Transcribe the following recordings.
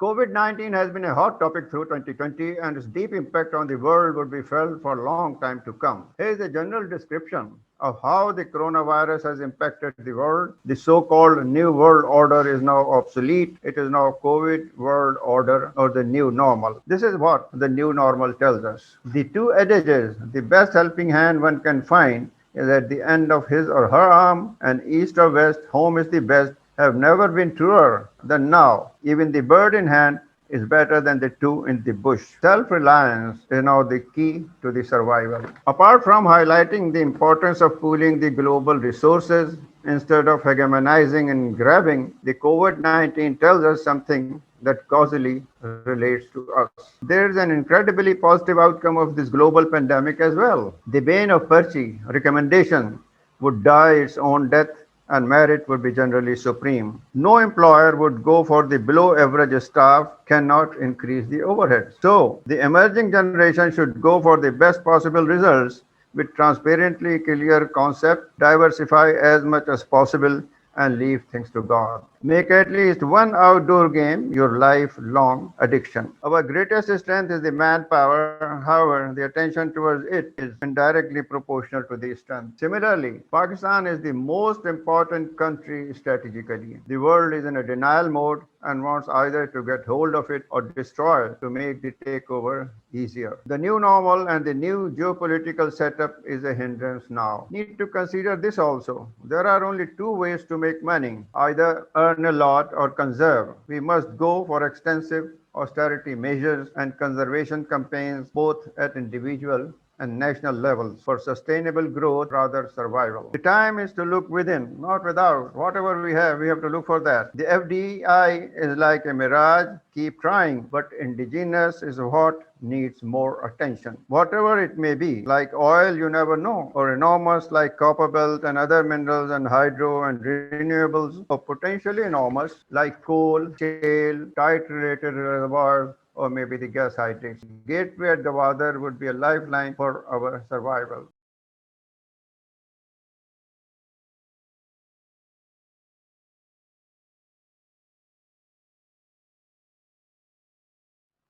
COVID-19 has been a hot topic through 2020 and its deep impact on the world would be felt for a long time to come. Here is a general description of how the coronavirus has impacted the world. The so-called New World Order is now obsolete. It is now COVID World Order or the new normal. This is what the new normal tells us. The two adages, the best helping hand one can find is at the end of his or her arm, and east or west, home is the best, have never been truer than now. Even the bird in hand is better than the two in the bush. Self-reliance is now the key to the survival. Apart from highlighting the importance of pooling the global resources instead of hegemonizing and grabbing, the COVID-19 tells us something that causally relates to us. There is an incredibly positive outcome of this global pandemic as well. The bane of Percy recommendation would die its own death and merit would be generally supreme. No employer would go for the below average staff, cannot increase the overhead. So, the emerging generation should go for the best possible results with transparently clear concept, diversify as much as possible, and leave things to God. Make at least one outdoor game your lifelong addiction. Our greatest strength is the manpower. However, the attention towards it is indirectly proportional to the strength. Similarly, Pakistan is the most important country strategically. The world is in a denial mode and wants either to get hold of it or destroy it to make the takeover easier. The new normal and the new geopolitical setup is a hindrance now. Need to consider this also. There are only two ways to make money, either earn a lot or conserve. We must go for extensive austerity measures and conservation campaigns both at individual and national levels for sustainable growth rather survival. The time is to look within, not without. Whatever we have to look for that. The FDI is like a mirage, keep trying, but indigenous is what needs more attention. Whatever it may be, like oil you never know, or enormous like copper belt and other minerals and hydro and renewables, or potentially enormous like coal, shale, tight related reservoirs, or maybe the gas hydrates. Gateway at Gwadar would be a lifeline for our survival.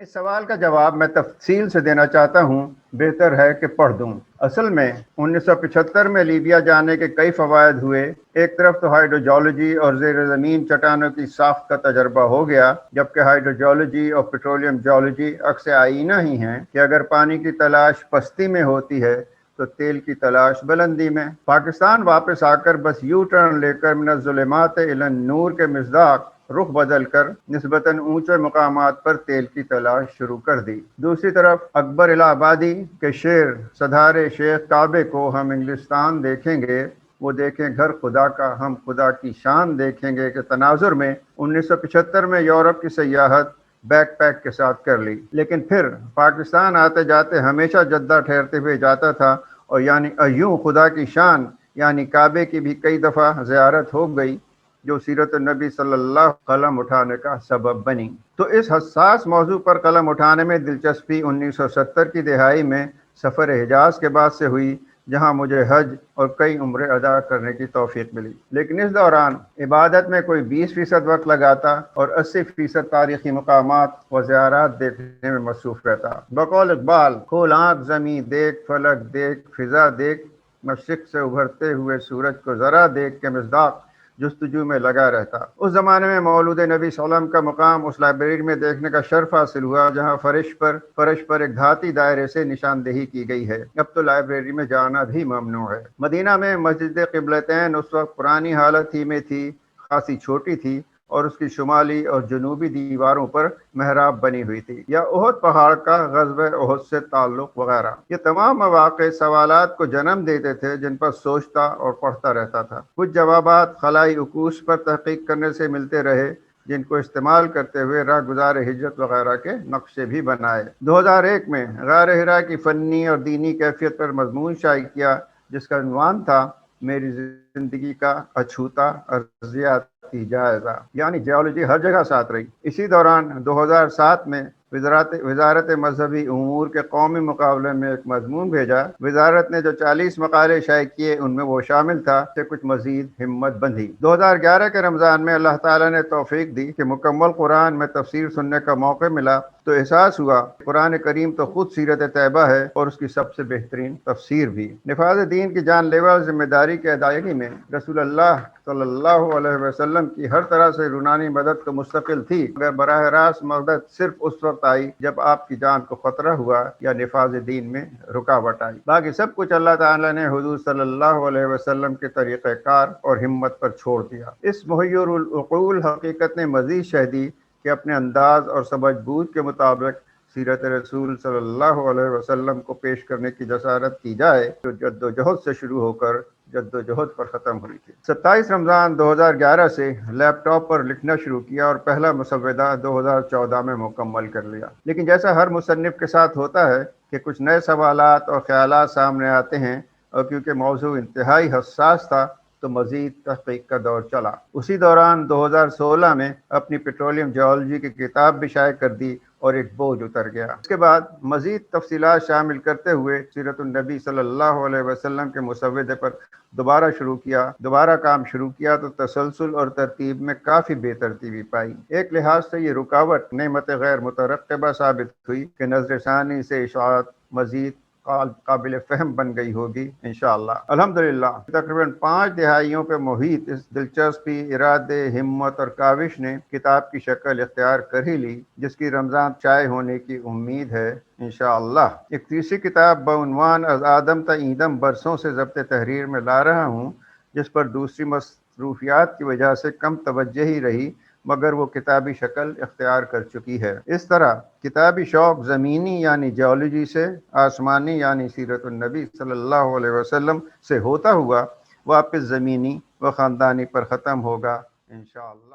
اس سوال کا جواب میں تفصیل سے دینا چاہتا ہوں، بہتر ہے کہ پڑھ دوں۔ اصل میں 1975 میں لیبیا جانے کے کئی فوائد ہوئے۔ ایک طرف تو ہائیڈروجیولوجی اور زیر زمین چٹانوں کی ساخت کا تجربہ ہو گیا، جبکہ ہائیڈروجیولوجی اور پیٹرولیم جیولوجی عکس آئینہ ہی ہیں کہ اگر پانی کی تلاش پستی میں ہوتی ہے تو تیل کی تلاش بلندی میں۔ پاکستان واپس آ کر بس یو ٹرن لے کر من الظلمات الی النور کے مصداق رخ بدل کر نسبتاً اونچے مقامات پر تیل کی تلاش شروع کر دی۔ دوسری طرف اکبر الہ آبادی کے شعر سدھارے شیخ کعبے کو ہم انگلستان دیکھیں گے، وہ دیکھیں گھر خدا کا ہم خدا کی شان دیکھیں گے کے تناظر میں 1975 میں یورپ کی سیاحت بیک پیک کے ساتھ کر لی، لیکن پھر پاکستان آتے جاتے ہمیشہ جدہ ٹھہرتے ہوئے جاتا تھا، اور یعنی ایوں خدا کی شان یعنی کعبے کی بھی کئی دفعہ زیارت ہو گئی، جو سیرت النبی صلی اللہ علیہ وسلم قلم اٹھانے کا سبب بنی۔ تو اس حساس موضوع پر قلم اٹھانے میں دلچسپی 1970 کی دہائی میں سفر حجاز کے بعد سے ہوئی، جہاں مجھے حج اور کئی عمرے ادا کرنے کی توفیق ملی، لیکن اس دوران عبادت میں کوئی 20% وقت لگاتا اور 80% تاریخی مقامات و زیارات دیکھنے میں مصروف رہتا۔ بقول اقبال، کھول آنکھ زمیں دیکھ، فلک دیکھ، فضا دیکھ، مشرق سے ابھرتے ہوئے سورج کو ذرا دیکھ کے مصداق جستجو میں لگا رہتا۔ اس زمانے میں مولود نبی صلی اللہ علیہ وسلم کا مقام اس لائبریری میں دیکھنے کا شرف حاصل ہوا جہاں فرش پر ایک دھاتی دائرے سے نشاندہی کی گئی ہے۔ اب تو لائبریری میں جانا بھی ممنوع ہے۔ مدینہ میں مسجد قبلتین اس وقت پرانی حالت ہی میں تھی، خاصی چھوٹی تھی اور اس کی شمالی اور جنوبی دیواروں پر محراب بنی ہوئی تھی، یا احد پہاڑ کا غزوہ احد سے تعلق وغیرہ۔ یہ تمام مواقع سوالات کو جنم دیتے تھے جن پر سوچتا اور پڑھتا رہتا تھا۔ کچھ جوابات خلائی عکوس پر تحقیق کرنے سے ملتے رہے، جن کو استعمال کرتے ہوئے راہ گزار ہجرت وغیرہ کے نقشے بھی بنائے۔ 2001 میں غار حرا کی فنی اور دینی کیفیت پر مضمون شائع کیا، جس کا عنوان تھا میری زندگی کا اچھوتا ارضیاتی جائزہ، یعنی جیولوجی ہر جگہ ساتھ رہی۔ اسی دوران 2007 میں وزارت مذہبی امور کے قومی مقابلے میں ایک مضمون بھیجا۔ وزارت نے جو 40 مقالے شائع کیے ان میں وہ شامل تھا کہ کچھ مزید ہمت بندھی۔ 2011 کے رمضان میں اللہ تعالیٰ نے توفیق دی کہ مکمل قرآن میں تفسیر سننے کا موقع ملا تو احساس ہوا کہ قرآن کریم تو خود سیرت طیبہ ہے اور اس کی سب سے بہترین تفسیر بھی۔ نفاذ دین کی جان لیوا ذمہ داری کی ادائیگی میں رسول اللہ صلی اللہ علیہ وسلم کی ہر طرح سے یونانی مدد تو مستقل تھی، مگر براہ راست مدد صرف اس وقت آئی جب آپ کی جان کو خطرہ ہوا یا نفاذ دین میں رکاوٹ آئی۔ باقی سب کچھ اللہ تعالیٰ نے حضور صلی اللہ علیہ وسلم کے طریقہ کار اور ہمت پر چھوڑ دیا۔ اس محیر العقول حقیقت نے مزید شہ دی کہ اپنے انداز اور سمجھ بوجھ کے مطابق سیرت رسول صلی اللہ علیہ وسلم کو پیش کرنے کی جسارت کی جائے جو جد و جہد سے شروع ہو کر جد و جہد پر ختم ہوئی تھی۔ 27 رمضان 2011 سے لیپ ٹاپ پر لکھنا شروع کیا اور پہلا مسودہ 2014 میں مکمل کر لیا۔ لیکن جیسا ہر مصنف کے ساتھ ہوتا ہے کہ کچھ نئے سوالات اور خیالات سامنے آتے ہیں، اور کیونکہ موضوع انتہائی حساس تھا تو مزید تحقیق کا دور چلا۔ اسی دوران 2016 میں اپنی پیٹرولیم جیولوجی کی کتاب بھی شائع کر دی اور ایک بوجھ اتر گیا۔ اس کے بعد مزید تفصیلات شامل کرتے ہوئے سیرت النبی صلی اللہ علیہ وسلم کے مسودے پر دوبارہ کام شروع کیا تو تسلسل اور ترتیب میں کافی بے ترتیبی پائی۔ ایک لحاظ سے یہ رکاوٹ نعمت غیر مترقبہ ثابت ہوئی کہ نظر ثانی سے اشاعت مزید قابل فہم بن گئی ہوگی انشاءاللہ۔ الحمدللہ تقریباً 5 دہائیوں پہ محیط اس دلچسپی، ارادے، ہمت اور کاوش نے کتاب کی شکل اختیار کر ہی لی جس کی رمضان شائع ہونے کی امید ہے انشاءاللہ۔ ایک تیسری کتاب بعنوان از آدم تا ایدم برسوں سے ضبط تحریر میں لا رہا ہوں، جس پر دوسری مصروفیات کی وجہ سے کم توجہ ہی رہی، مگر وہ کتابی شکل اختیار کر چکی ہے۔ اس طرح کتابی شوق زمینی یعنی جیولوجی سے، آسمانی یعنی سیرت النبی صلی اللہ علیہ وسلم سے ہوتا ہوا واپس زمینی و خاندانی پر ختم ہوگا انشاءاللہ۔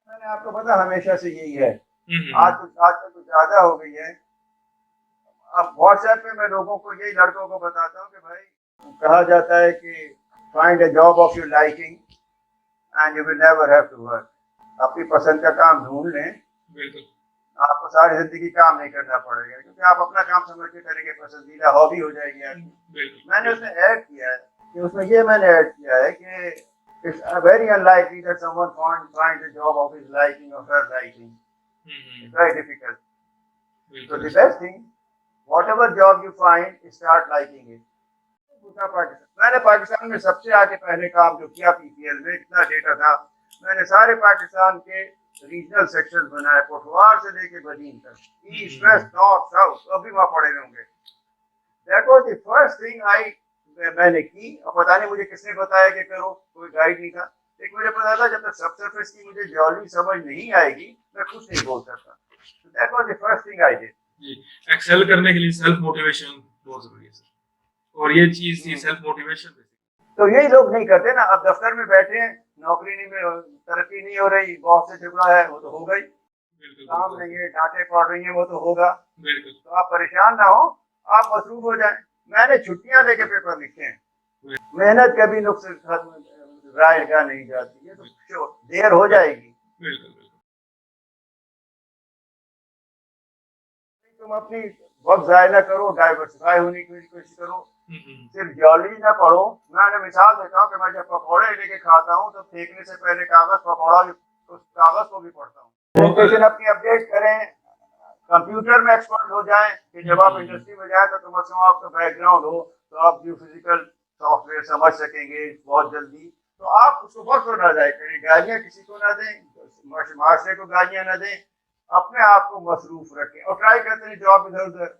میں نے آپ کو پتا ہمیشہ سے یہی ہے، آج کل زیادہ ہو گئی ہے۔ اب واٹس ایپ پہ میں لوگوں کو یہی لڑکوں کو بتاتا ہوں کہ بھائی کہا جاتا ہے کہ find a job of your liking and you will never have to work. اپنی پسند کا کام ڈھونڈ لیں، آپ کو ساری زندگی کام نہیں کرنا پڑے گا، کیونکہ آپ اپنا کام سمجھ کے کریں گے، پسندیدہ ہابی ہو جائے گی آپ کی۔ میں نے اس میں ایڈ کیا ہے کہ it's very unlikely that someone finds a job of his liking or her liking. It's very difficult. So the best thing, whatever job you find, start liking it. میں نے پاکستان میں سب سے آگے پہلے کام جو کیا پی پی ایل میں، اتنا ڈیٹا تھا، میں نے سارے پاکستان کے ریجنل سیکشن بنائے، پٹوار سے لے کے بدین تک، ایسٹ ویسٹ نارتھ ساؤتھ، ابھی وہاں پڑے ہوں گے۔ That was the first thing میں نے کی، اور پتا نہیں مجھے کس نے بتایا کہ کرو، کوئی گائیڈ نہیں تھا، لیکن مجھے پتا تھا جب تک سب سرفیس کی مجھے جیولوجی سمجھ نہیں آئے گی میں کچھ نہیں بول سکتا۔ That was the first thing I did. جی، ایکسل کرنے کے لیے سیلف موٹیویشن بہت ضروری ہے سر، اور یہ چیز تھی سیلف موٹیویشن۔ تو یہی لوگ نہیں کرتے نا، اب دفتر میں بیٹھے ہیں، نوکری نہیں، ترقی نہیں ہو رہی، باس سے جھگڑا ہے وہ تو ہو گئی، کام نہیں ہے، ڈانٹے پڑ رہی ہیں وہ تو ہوگا۔ تو آپ پریشان نہ ہو، آپ مصروف ہو جائیں۔ میں نے چھٹیاں لے کے پیپر لکھے ہیں، محنت کبھی نقص رائے گاہ نہیں جاتی ہے، تو دیر ہو جائے گی۔ تم اپنی وقت ضائع نہ کرو، ڈائیورسفائی ہونے کی کوشش کرو، صرف جیولوجی نہ پڑھو۔ میں نے مثال دیتا ہوں کہ میں جب پکوڑے لے کے کھاتا ہوں تو پھینکنے سے پہلے کاغذ پکوڑا اس کاغذ کو بھی پڑھتا ہوں۔ پریزنٹیشن اپنی اپڈیٹ کریں، کمپیوٹر میں ایکسپرٹ ہو جائیں کہ جب آپ انڈسٹری میں جائیں تو کم از کم آپ کا بیک گراؤنڈ ہو تو آپ جو فزیکل سافٹ ویئر سمجھ سکیں گے بہت جلدی۔ تو آپ اس کو وقت نہ ضائع کریں، گالیاں کسی کو نہ دیں، معاشرے کو گالیاں نہ دیں، اپنے آپ کو مصروف رکھیں اور ٹرائی کرتے ہیں جاب ادھر ادھر۔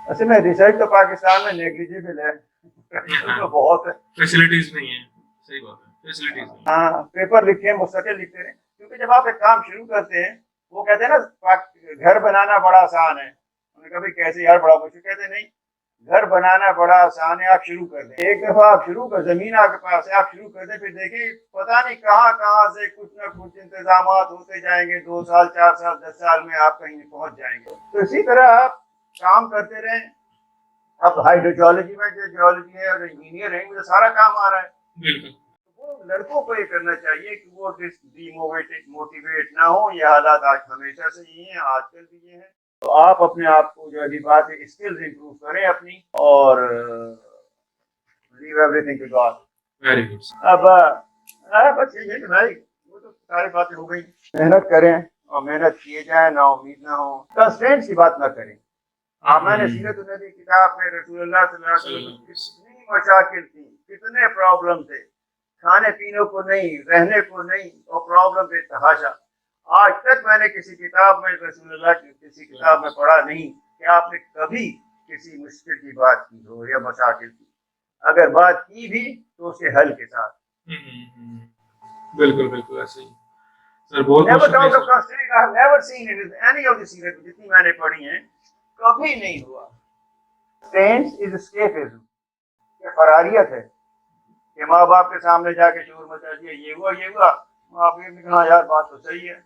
اصل میں ریسرچ تو پاکستان میں نیگلیجیبل ہے، بہت ہے، فیسلٹیز نہیں ہیں۔ صحیح بات ہے، فیسلٹیز نہیں۔ ہاں، پیپر لکھیں، مستقل لکھتے رہیں، کیونکہ جب آپ ایک کام شروع کرتے ہیں، وہ کہتے ہیں نا گھر بنانا بڑا آسان ہے، انہیں کبھی کیسے یار بڑا مشکل، کہتے نہیں، گھر بنانا بڑا آسان ہے، آپ شروع کر دیں۔ ایک دفعہ آپ شروع کر، زمین آپ کے پاس ہے، آپ شروع کر دیں، پھر دیکھیں پتہ نہیں کہاں سے کچھ نہ کچھ انتظامات ہوتے جائیں گے، 2 سال 4 سال 10 سال میں آپ کہیں پہنچ جائیں گے۔ تو اسی طرح آپ کام کرتے رہیں، اب ہائیڈروجیولوجی میں جو جیولوجی ہے اور انجینئرنگ میں سارا کام آ رہا ہے. بالکل. وہ لڑکوں کو یہ کرنا چاہیے کہ وہ موٹیویٹ نہ ہو. یہ حالات آج ہمیشہ سے یہ ہیں, آج کل بھی یہ ہیں. تو آپ اپنے آپ کو جو ابھی بات ہے اسکلز امپروو کریں اپنی, اور leave everything to God. Very good. اب بس یہ ہے کہ بھائی وہ تو ساری باتیں ہو گئی. محنت کریں اور محنت کیے جائیں, نا امید نہ ہو. کنسٹرینٹس کی بات نہ کریں. میں نے سیرت النبی کتاب میں رسول اللہ صلی اللہ علیہ وسلم کتنی مشاکل تھی, کتنے پرابلم تھے, کھانے پینے کو نہیں, رہنے کو نہیں, اور پرابلم پہ تحاشا. آج تک میں نے کسی کتاب میں رسول اللہ کی کسی کتاب میں پڑھا نہیں کہ آپ نے کبھی کسی مشکل کی بات کی ہو یا مشاکل کی. اگر بات کی بھی تو اس کے حل کے ساتھ. بالکل بالکل ایسے ہی سر. بہت never seen it any of the سیرت جتنی میں نے پڑھی ہیں, کبھی نہیں ہوا. اسٹرینتھ از اسکیپزم, یہ فراریت ہے کہ ماں باپ کے سامنے جا کے شور مچا دیا, یہ ہوا یہ ہوا, ماں باپ نے کہا یار بات تو صحیح ہے.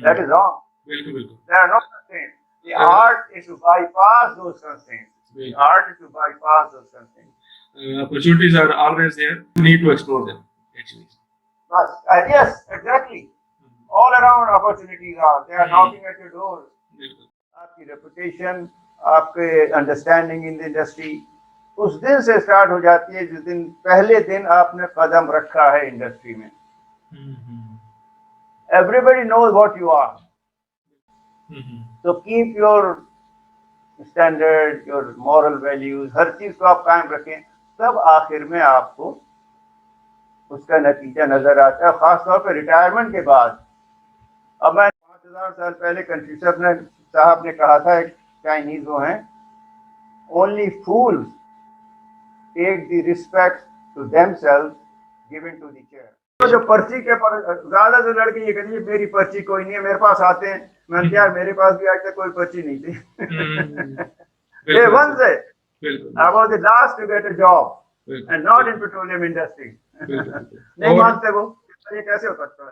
That is wrong. بالکل بالکل. There are no constraints. The art is to bypass those constraints. The art is to bypass those constraints. Opportunities are always there. You need to explore them actually. Yes, exactly. All around opportunities are. They are knocking at your door. آپ کی reputation, آپ کے understanding in the industry اس دن سے start ہو جاتی ہے جس دن پہلے دن آپ نے قدم رکھا ہے انڈسٹری میں. Everybody knows what you are. تو keep your standard, your moral values, ہر چیز کو آپ قائم رکھیں, تب آخر میں آپ کو اس کا نتیجہ نظر آتا ہے, خاص طور پہ ریٹائرمنٹ کے بعد. اب میں 5000 سال پہلے کنفیوشس صاحب نے کہا تھا, ایک چائنیز وہ ہیں, only fools take the respect to them self given to the chair. جو پرچی کے زیادہ سے لڑکے یہ کہتے ہیں میری پرچی کوئی نہیں ہے, میرے پاس آتے ہیں, میں نے کہا یار میرے پاس بھی آج تک کوئی پرچی نہیں تھی. I was the last to get a job and not in petroleum industry. نہیں مانتے وہ, یہ کیسے ہو سکتا ہے؟